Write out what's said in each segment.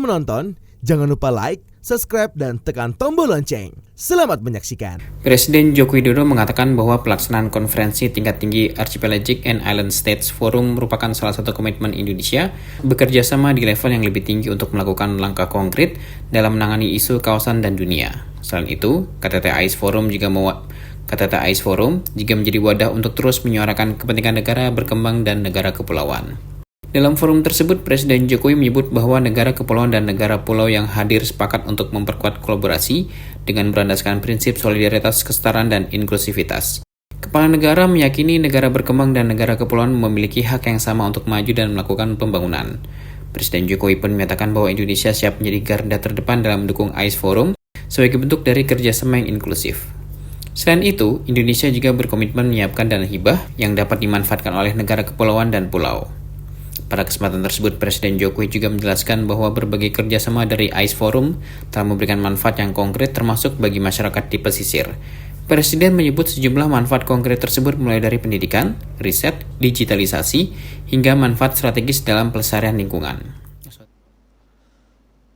menonton, jangan lupa like, subscribe, dan tekan tombol lonceng. Selamat menyaksikan. Presiden Joko Widodo mengatakan bahwa pelaksanaan konferensi tingkat tinggi Archipelagic and Island States Forum merupakan salah satu komitmen Indonesia bekerja sama di level yang lebih tinggi untuk melakukan langkah konkret dalam menangani isu kawasan dan dunia. Selain itu, KTT AIS Forum juga menjadi wadah untuk terus menyuarakan kepentingan negara berkembang dan negara kepulauan. Dalam forum tersebut, Presiden Jokowi menyebut bahwa negara kepulauan dan negara pulau yang hadir sepakat untuk memperkuat kolaborasi dengan berlandaskan prinsip solidaritas, kesetaraan, dan inklusivitas. Kepala negara meyakini negara berkembang dan negara kepulauan memiliki hak yang sama untuk maju dan melakukan pembangunan. Presiden Jokowi pun menyatakan bahwa Indonesia siap menjadi garda terdepan dalam mendukung AIS Forum sebagai bentuk dari kerjasama yang inklusif. Selain itu, Indonesia juga berkomitmen menyiapkan dana hibah yang dapat dimanfaatkan oleh negara kepulauan dan pulau. Pada kesempatan tersebut, Presiden Jokowi juga menjelaskan bahwa berbagai kerjasama dari AIS Forum telah memberikan manfaat yang konkret termasuk bagi masyarakat di pesisir. Presiden menyebut sejumlah manfaat konkret tersebut mulai dari pendidikan, riset, digitalisasi, hingga manfaat strategis dalam pelestarian lingkungan.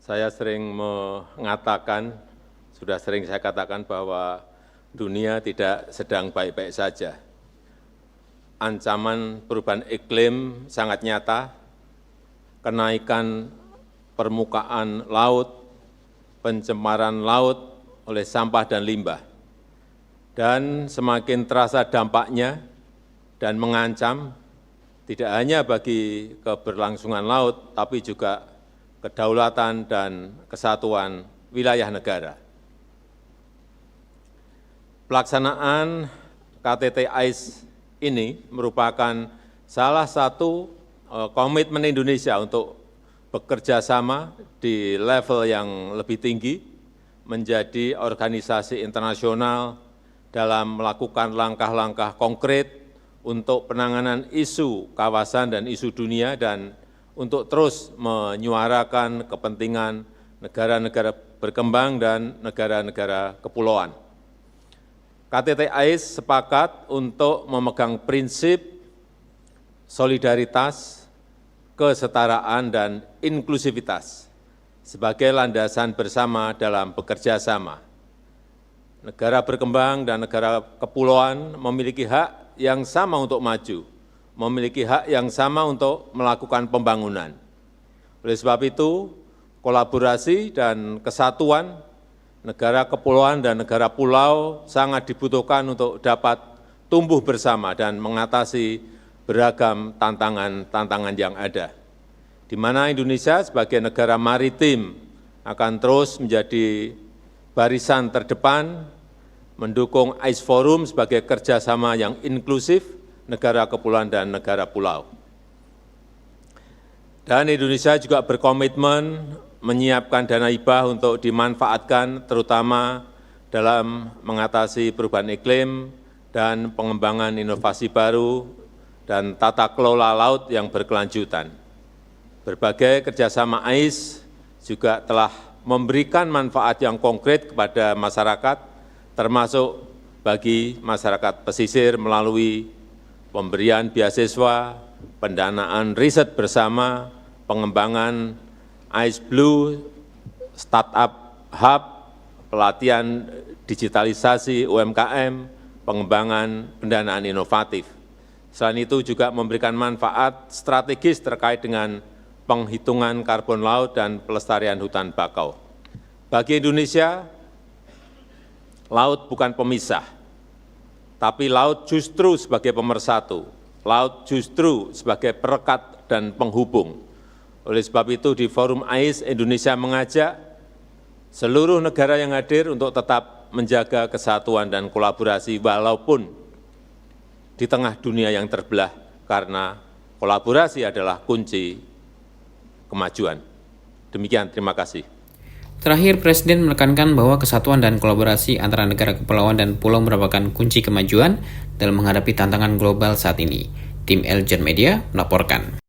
Saya sering saya katakan bahwa dunia tidak sedang baik-baik saja. Ancaman perubahan iklim sangat nyata, kenaikan permukaan laut, pencemaran laut oleh sampah dan limbah, dan semakin terasa dampaknya dan mengancam tidak hanya bagi keberlangsungan laut, tapi juga kedaulatan dan kesatuan wilayah negara. Pelaksanaan KTT AIS ini merupakan salah satu komitmen Indonesia untuk bekerja sama di level yang lebih tinggi, menjadi organisasi internasional dalam melakukan langkah-langkah konkret untuk penanganan isu kawasan dan isu dunia, dan untuk terus menyuarakan kepentingan negara-negara berkembang dan negara-negara kepulauan. KTT AIS sepakat untuk memegang prinsip solidaritas, kesetaraan, dan inklusivitas sebagai landasan bersama dalam bekerja sama. Negara berkembang dan negara kepulauan memiliki hak yang sama untuk maju, memiliki hak yang sama untuk melakukan pembangunan. Oleh sebab itu, kolaborasi dan kesatuan negara kepulauan dan negara pulau sangat dibutuhkan untuk dapat tumbuh bersama dan mengatasi beragam tantangan-tantangan yang ada, di mana Indonesia sebagai negara maritim akan terus menjadi barisan terdepan mendukung AIS Forum sebagai kerjasama yang inklusif negara kepulauan dan negara pulau. Dan Indonesia juga berkomitmen menyiapkan dana hibah untuk dimanfaatkan terutama dalam mengatasi perubahan iklim dan pengembangan inovasi baru dan tata kelola laut yang berkelanjutan. Berbagai kerjasama AIS juga telah memberikan manfaat yang konkret kepada masyarakat, termasuk bagi masyarakat pesisir melalui pemberian beasiswa, pendanaan riset bersama, pengembangan AIS Blue, Startup Hub, pelatihan digitalisasi UMKM, pengembangan pendanaan inovatif. Selain itu juga memberikan manfaat strategis terkait dengan penghitungan karbon laut dan pelestarian hutan bakau. Bagi Indonesia, laut bukan pemisah, tapi laut justru sebagai pemersatu, laut justru sebagai perekat dan penghubung. Oleh sebab itu di Forum AIS, Indonesia mengajak seluruh negara yang hadir untuk tetap menjaga kesatuan dan kolaborasi walaupun di tengah dunia yang terbelah, karena kolaborasi adalah kunci kemajuan. Demikian, terima kasih. Terakhir, Presiden menekankan bahwa kesatuan dan kolaborasi antara negara kepulauan dan pulau merupakan kunci kemajuan dalam menghadapi tantangan global saat ini. Tim Eljon Media melaporkan.